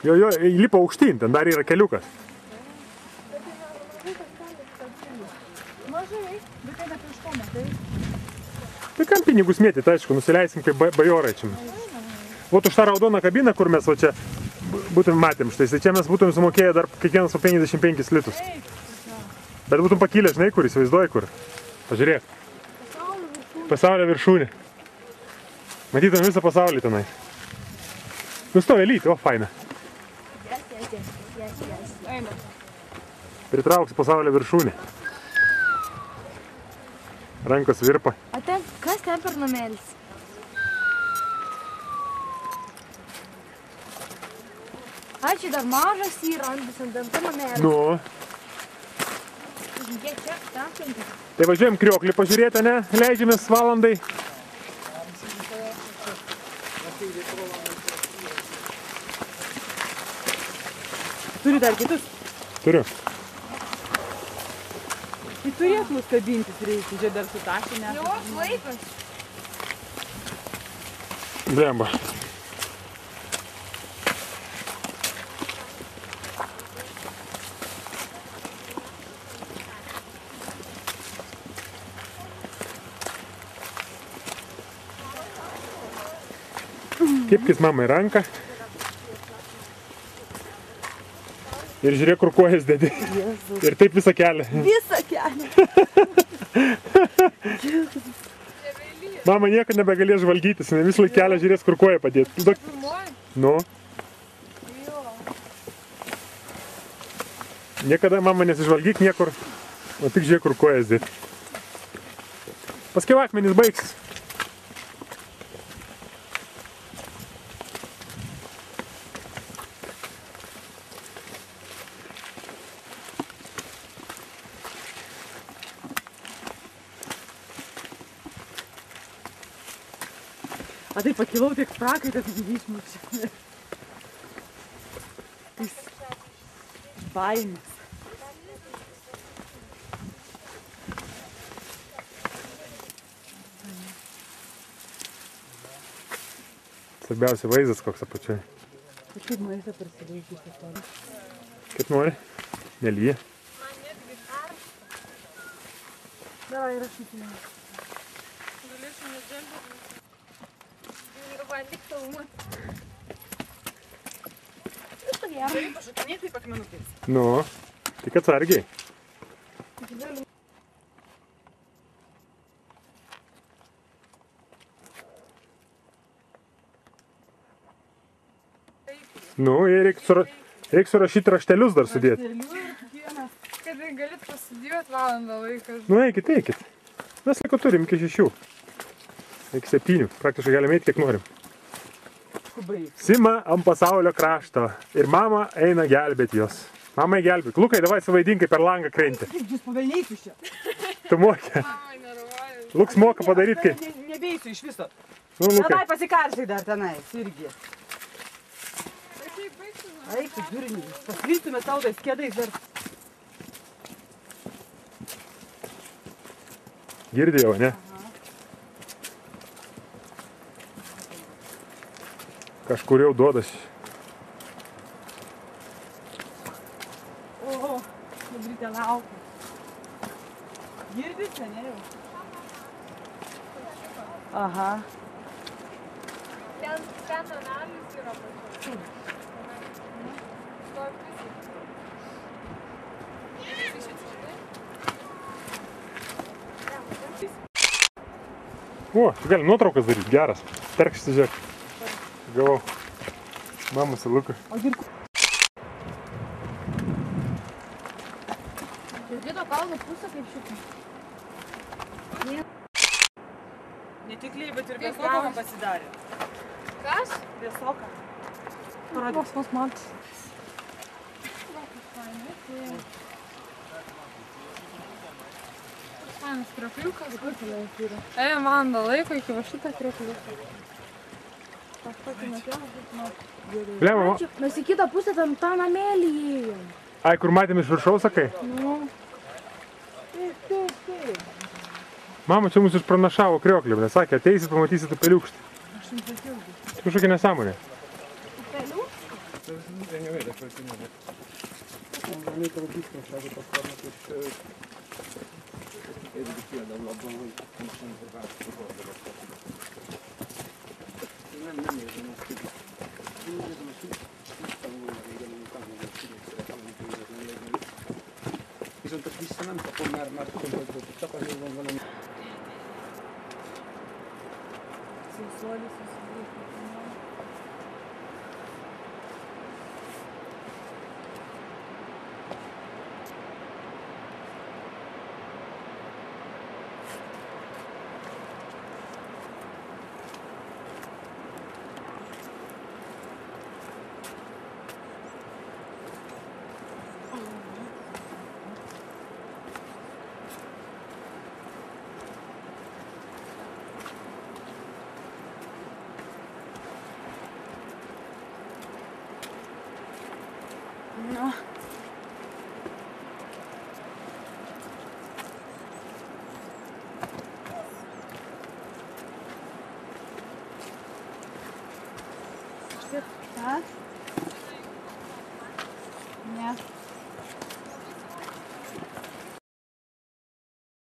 Jo, lipa aukštyn, ten dar yra keliukas. Mažai, bet tai ne prieš to metai. Tai kam pinigus mėtyti, aišku, nusileisim kaip bajorai čia. Vot už tą raudoną kabiną, kur mes va čia būtum matėm štai, tai čia mes būtum sumokėję dar kiekvienas po 55 litus. Bet būtum pakilę, žinai, kur, įsivaizduoji kur. Pažiūrėk. Pasaulio viršūnė. Matytum visą pasaulį tenai. Nustoja lyti, o faina. Eina. Pritrauks pasaulio viršūnį. Rankos virpa. O ten, kas ten per namelis? Čia dar mažas įrandas ant ten namelį. Nu. Kiek čia, tam penki. Tai važiuojam krioklį pažiūrėti, ne? Leidžiamės valandai. Turi dar kitus? Turiu. Tai turėtų nuskabintis reikia, čia dar su tašinė. Jau laikas. Blemba. Kipkis mamai ranką. Ir žiūrėk, kur kojas dedi. Ir taip visą kelią. Visą kelią. Mama niekada nebegalės žvalgytis, ne visą kelią žiūrės, kur koją padėti. Nu. Niekada mama nesižvalgyk niekur, o tik žiūrėk, kur kojas dėti. Paskiau akmenys baigsis. A tai pakilau tiek prakaitas išmušė. Baimės. Svarbiausia vaizdas koks apačioj. Kaip maistą prasilaikyti. Kaip nori? Nelyja. Davai, rašytinė. Galėsim nedžempti. Ir bandyk filmuoti. Gerai, pašutinėti taip akmenukais. Nu, tik atsargiai. Nu, reikia surašyti raštelius dar sudėti. Kad galit pasidijuoti valandą laiką. Nu, eikit. Mes laiko turim iki 6. Iki 7. Praktiškai galime eiti, kiek norim. Sima ant pasaulio krašto. Ir mama eina gelbėti jos. Mamai gelbėk. Lukai, davai suvaidink, kaip per langą krenti. Jūs pavelnysiu čia. Tu mokė. Luks moka padaryti, kai... Nebeisiu iš viso. Nu, Lukai. Tenai pasikaršai dar tenais irgi. Eik, tu durniai. Paslystume tau tais kėdais dar. Girdėjau, ne? Kažkur jau duodas. Oho, Librytė laukia. Girdite, ne jau? Aha. Ten namelis yra pačiu. O, gali nuotraukas daryti, geras. Terkšti, žiūrėk. Gavau. Mama su Luku. Girdėto kalno pusę kaip šitą. Netikliai, bet ir vėsoką man pasidarė. Kas? Vėsoką. Vos mat. Fainas kriokliukas. Ėjom valandą laiko iki va šitą kriokliuką. Blema, Mes į kitą pusę tam tą namelį ėjom. ai, kur matėm iš viršaus, sakai? Nu. Mama čia mūsų išpranašavo krioklį, bet sakė, ateisit, pamatysit peliukštį. Kažkokia nesąmonė. Nu. Ką? Ne.